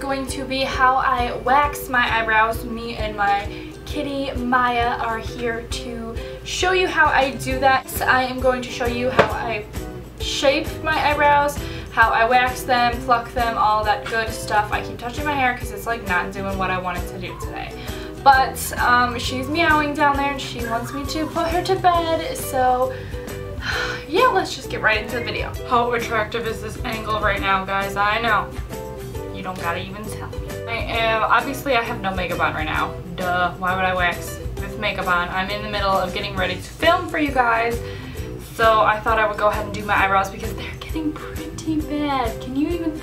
going to be how I wax my eyebrows. Me and my kitty Maya are here to show you how I do that. So I am going to show you how I shape my eyebrows, how I wax them, pluck them, all that good stuff. I keep touching my hair because it's like not doing what I wanted to do today. But she's meowing down there and she wants me to put her to bed, so yeah, let's just get right into the video. How attractive is this angle right now, guys? I know. You don't gotta even tell me. Obviously I have no makeup on right now. Duh, why would I wax with makeup on? I'm in the middle of getting ready to film for you guys, so I thought I would go ahead and do my eyebrows because they're getting pretty bad. Can you even...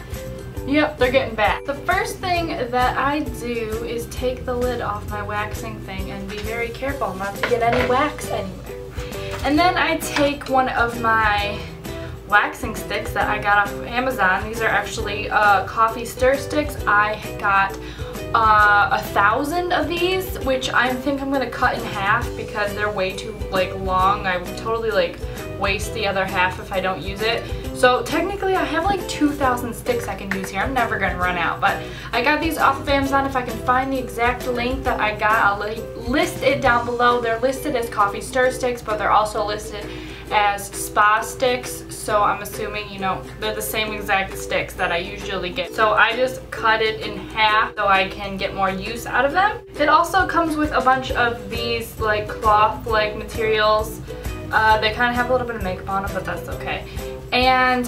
Yep, they're getting bad. The first thing that I do is take the lid off my waxing thing and be very careful not to get any wax anywhere. And then I take one of my waxing sticks that I got off of Amazon. These are actually coffee stir sticks. I got 1,000 of these, which I think I'm gonna cut in half because they're way too long. I would totally waste the other half if I don't use it. So technically I have 2,000 sticks I can use here. I'm never gonna run out, but I got these off of Amazon. If I can find the exact link that I got, I'll list it down below. They're listed as coffee stir sticks, but they're also listed as spa sticks, so I'm assuming, you know, they're the same exact sticks that I usually get. So I just cut it in half so I can get more use out of them. It also comes with a bunch of these cloth materials. They kind of have a little bit of makeup on them, but that's okay. And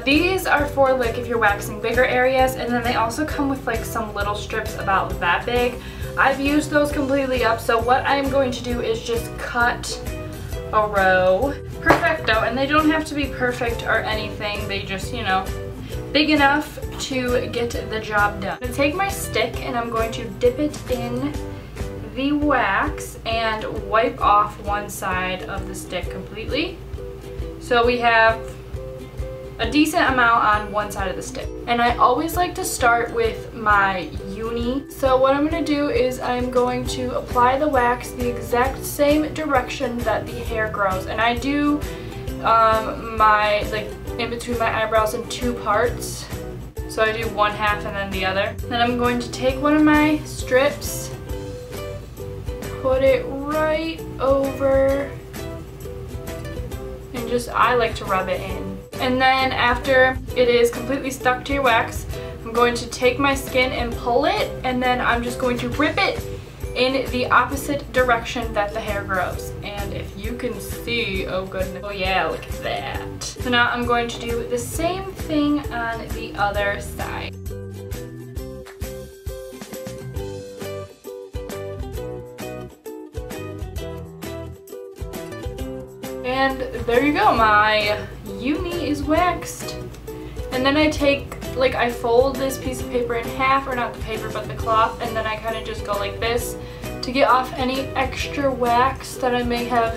these are for if you're waxing bigger areas, and then they also come with some little strips about that big. I've used those completely up, so what I'm going to do is just cut a row. Perfecto, and they don't have to be perfect or anything. They just, you know, big enough to get the job done. I'm going to take my stick and I'm going to dip it in the wax and wipe off one side of the stick completely. So we have a decent amount on one side of the stick. And I always like to start with my uni. So what I'm going to do is I'm going to apply the wax the exact same direction that the hair grows. And I do in between my eyebrows in two parts. So I do one half and then the other. Then I'm going to take one of my strips, put it right over, and I like to rub it in. And then after it is completely stuck to your wax, I'm going to take my skin and pull it, and then I'm just going to rip it in the opposite direction that the hair grows. And if you can see, oh goodness, oh yeah, look at that. So now I'm going to do the same thing on the other side. And there you go, my uni is waxed. And then I take, I fold this piece of paper in half, or not the paper, but the cloth, and then I kind of just go like this to get off any extra wax that I may have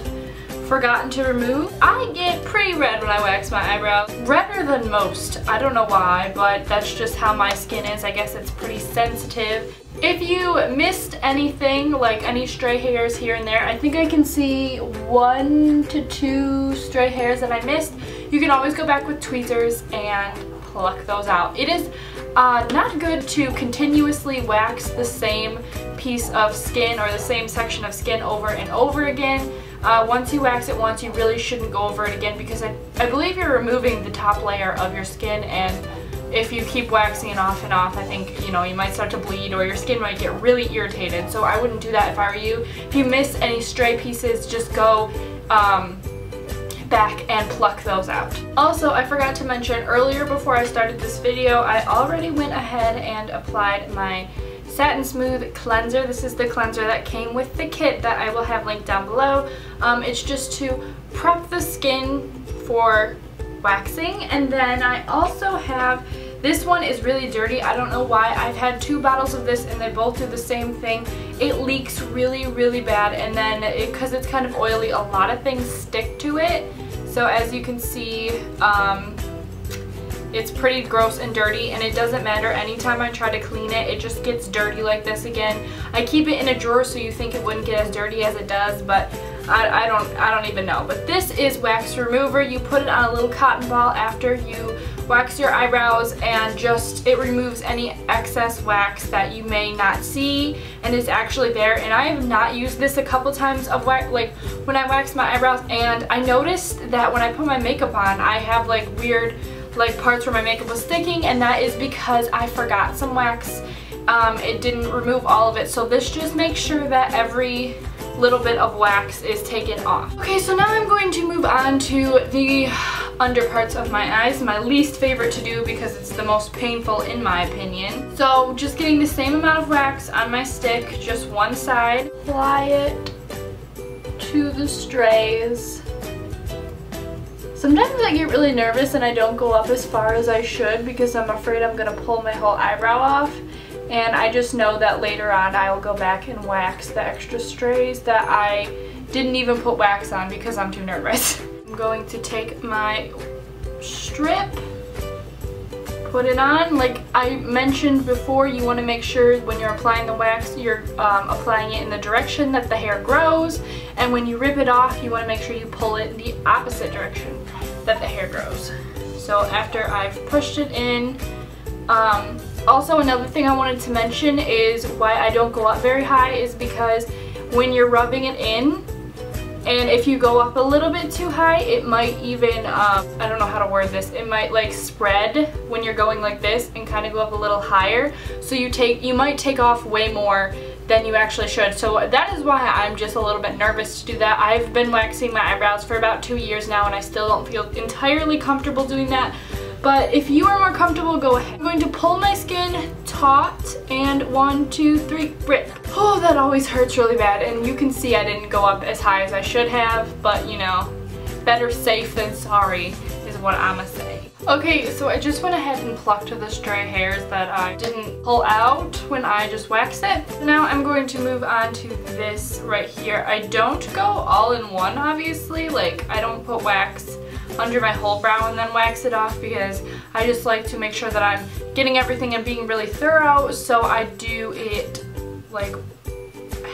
forgotten to remove. I get pretty red when I wax my eyebrows. Redder than most. I don't know why, but that's just how my skin is. I guess it's pretty sensitive. If you missed anything, any stray hairs here and there, I think I can see 1 to 2 stray hairs that I missed. You can always go back with tweezers and pluck those out. It is not good to continuously wax the same piece of skin or the same section of skin over and over again. Once you wax it once, you really shouldn't go over it again, because I believe you're removing the top layer of your skin, and if you keep waxing it off and off, I think, you know, you might start to bleed or your skin might get really irritated. So I wouldn't do that if I were you. If you miss any stray pieces, just go back and pluck those out. Also, I forgot to mention earlier before I started this video, I already went ahead and applied my Satin Smooth cleanser. This is the cleanser that came with the kit that I will have linked down below. It's just to prep the skin for waxing. And then I also have, this one is really dirty. I don't know why. I've had 2 bottles of this and they both do the same thing. It leaks really, really bad, and then because it's kind of oily, a lot of things stick to it. So as you can see, it's pretty gross and dirty, and it doesn't matter. Anytime I try to clean it, it just gets dirty like this again. I keep it in a drawer so you think it wouldn't get as dirty as it does, but I don't even know. But this is wax remover. You put it on a little cotton ball after you wax your eyebrows, and just it removes any excess wax that you may not see and is actually there. And I have not used this a couple times of wax, like when I wax my eyebrows, and I noticed that when I put my makeup on, I have like weird like parts where my makeup was sticking, and that is because I forgot some wax. It didn't remove all of it, so this just makes sure that every little bit of wax is taken off. Okay, so now I'm going to move on to the under parts of my eyes, my least favorite to do because it's the most painful in my opinion. So just getting the same amount of wax on my stick, just one side, apply it to the strays. Sometimes I get really nervous and I don't go up as far as I should because I'm afraid I'm gonna pull my whole eyebrow off. And I just know that later on I will go back and wax the extra strays that I didn't even put wax on because I'm too nervous. I'm going to take my strip, put it on. Like I mentioned before, you want to make sure when you're applying the wax, you're applying it in the direction that the hair grows. And when you rip it off, you want to make sure you pull it in the opposite direction that the hair grows. So after I've pushed it in, also another thing I wanted to mention is why I don't go up very high is because when you're rubbing it in, and if you go up a little bit too high, it might even, I don't know how to word this, it might like spread when you're going like this and kind of go up a little higher. So you might take off way more than you actually should. So that is why I'm just a little bit nervous to do that. I've been waxing my eyebrows for about 2 years now and I still don't feel entirely comfortable doing that. But if you are more comfortable, go ahead. I'm going to pull my skin taut and 1, 2, 3, rip. Oh, that always hurts really bad, and you can see I didn't go up as high as I should have, but you know, better safe than sorry is what I'ma say. Okay, so I just went ahead and plucked the stray hairs that I didn't pull out when I just waxed it. Now I'm going to move on to this right here. I don't go all in one, obviously. Like, I don't put wax under my whole brow and then wax it off because I just like to make sure that I'm getting everything and being really thorough, so I do it like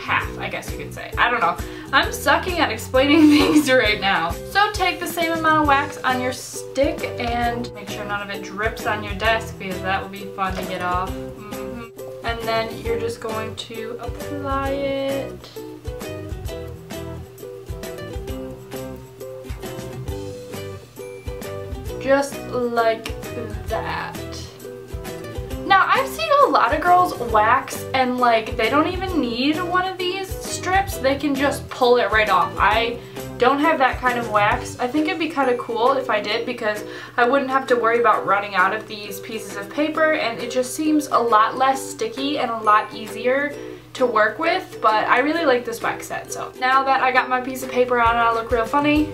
half, I guess you could say. I don't know. I'm sucking at explaining things right now. So take the same amount of wax on your stick and make sure none of it drips on your desk because that would be fun to get off. And then you're just going to apply it. Just like that. Now I've seen a lot of girls wax and like they don't even need one of these strips, they can just pull it right off. I don't have that kind of wax. I think it'd be kind of cool if I did because I wouldn't have to worry about running out of these pieces of paper, and it just seems a lot less sticky and a lot easier to work with. But I really like this wax set. So now that I got my piece of paper on and I look real funny,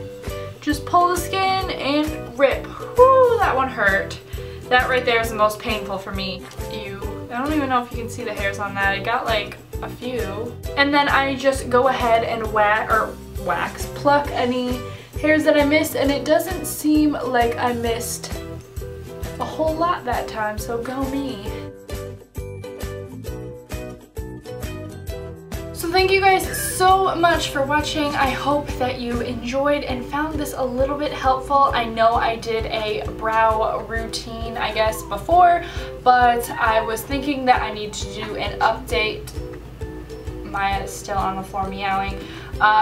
just pull the skin and rip. Whoo, that one hurt. That right there is the most painful for me. Ew. I don't even know if you can see the hairs on that. I got like a few. And then I just go ahead and pluck any hairs that I missed, and it doesn't seem like I missed a whole lot that time, so go me. So thank you guys so much for watching. I hope that you enjoyed and found this a little bit helpful. I know I did a brow routine, I guess, before, but I was thinking that I need to do an update. Maya's still on the floor meowing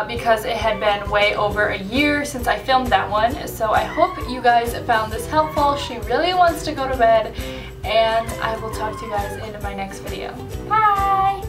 because it had been way over a year since I filmed that one. So I hope you guys found this helpful. She really wants to go to bed, and I will talk to you guys in my next video. Bye!